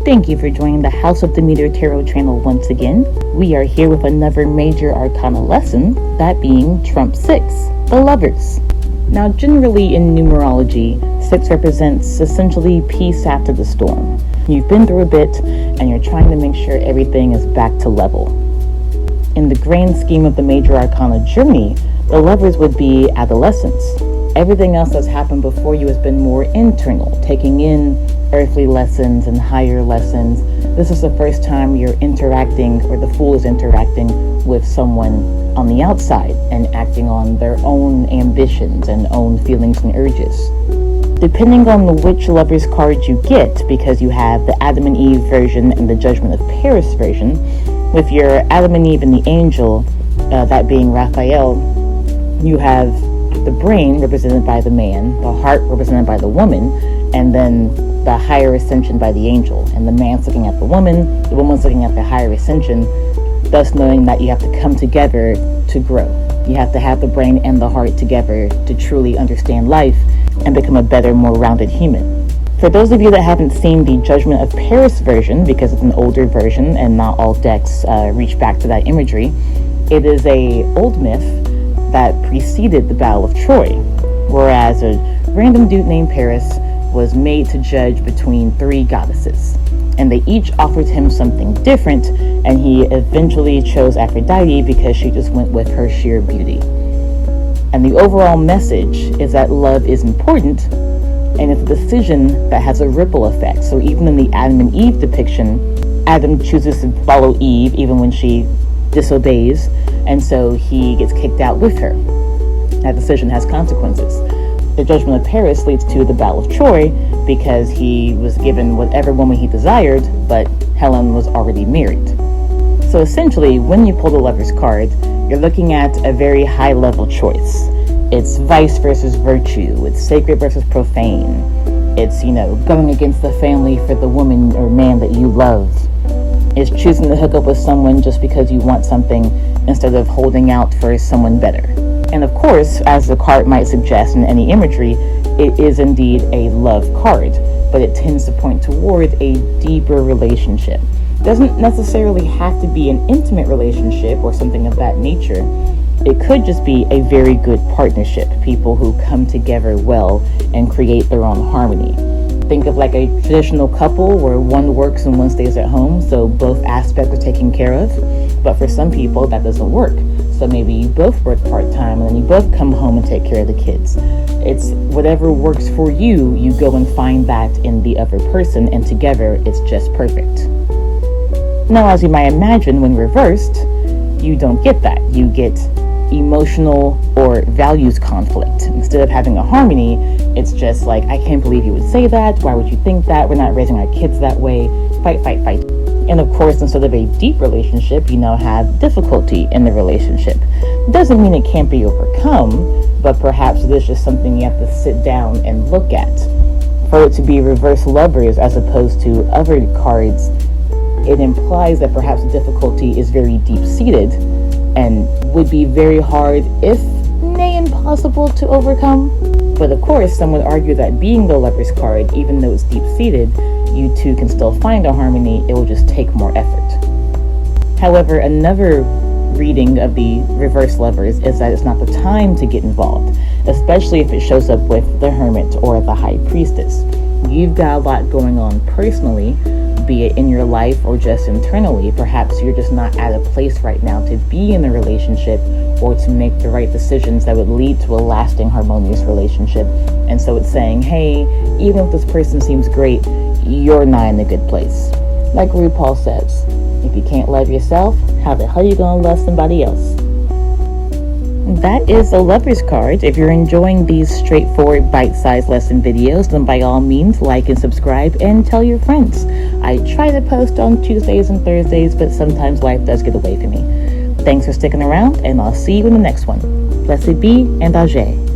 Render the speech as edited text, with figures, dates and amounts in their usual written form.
Thank you for joining the House of Demeter Tarot channel once again. We are here with another major arcana lesson, that being Trump 6, the Lovers. Now, generally in numerology, 6 represents essentially peace after the storm. You've been through a bit, and you're trying to make sure everything is back to level. In the grand scheme of the major arcana journey, the Lovers would be adolescents. Everything else that's happened before you has been more internal, taking in earthly lessons and higher lessons. This is the first time you're interacting, or the Fool is interacting with someone on the outside and acting on their own ambitions and own feelings and urges. Depending on which Lovers card you get, because you have the Adam and Eve version and the Judgment of Paris version, with your Adam and Eve and the Angel, that being Raphael, you have the brain represented by the man, the heart represented by the woman, and then the higher ascension by the angel. And the man's looking at the woman's looking at the higher ascension, thus knowing that you have to come together to grow. You have to have the brain and the heart together to truly understand life and become a better, more rounded human. For those of you that haven't seen the Judgment of Paris version, because it's an older version and not all decks reach back to that imagery, it is a old myth that preceded the Battle of Troy, whereas a random dude named Paris was made to judge between 3 goddesses, and they each offered him something different, and he eventually chose Aphrodite because she just went with her sheer beauty. And the overall message is that love is important, and it's a decision that has a ripple effect. So even in the Adam and Eve depiction, Adam chooses to follow Eve even when she disobeys, and so he gets kicked out with her. That decision has consequences. The Judgment of Paris leads to the Battle of Troy because he was given whatever woman he desired, but Helen was already married. So essentially, when you pull the Lover's card, you're looking at a very high level choice. It's vice versus virtue, it's sacred versus profane. It's, going against the family for the woman or man that you love. It's choosing to hook up with someone just because you want something instead of holding out for someone better. And of course, as the card might suggest in any imagery, it is indeed a love card, but it tends to point toward a deeper relationship. It doesn't necessarily have to be an intimate relationship or something of that nature. It could just be a very good partnership, people who come together well and create their own harmony. Think of like a traditional couple where one works and one stays at home, so both aspects are taken care of. But for some people, that doesn't work. So maybe you both work part-time and then you both come home and take care of the kids. It's whatever works for you, you go and find that in the other person, and together it's just perfect. Now, as you might imagine, when reversed, you don't get that. You get emotional or values conflict. Instead of having a harmony, it's just like, I can't believe you would say that. Why would you think that? We're not raising our kids that way. Fight, fight, fight. And of course, instead of a deep relationship, you now have difficulty in the relationship. Doesn't mean it can't be overcome, but perhaps it is just something you have to sit down and look at. For it to be reverse Lovers as opposed to other cards, it implies that perhaps difficulty is very deep-seated and would be very hard, if nay impossible, to overcome. But of course, some would argue that being the Lover's card, even though it's deep-seated, you two can still find a harmony. It will just take more effort. However, another reading of the reverse Lovers is that it's not the time to get involved, especially if it shows up with the Hermit or the High Priestess. You've got a lot going on personally, be it in your life or just internally. Perhaps you're just not at a place right now to be in a relationship or to make the right decisions that would lead to a lasting, harmonious relationship. And so it's saying, hey, even if this person seems great, you're not in a good place. Like RuPaul says, if you can't love yourself, how the hell are you gonna love somebody else? That is the Lover's card. If you're enjoying these straightforward bite-sized lesson videos, then by all means like and subscribe and tell your friends. I try to post on Tuesdays and Thursdays, but sometimes life does get away from me. Thanks for sticking around, and I'll see you in the next one. Blessed be and Ajay.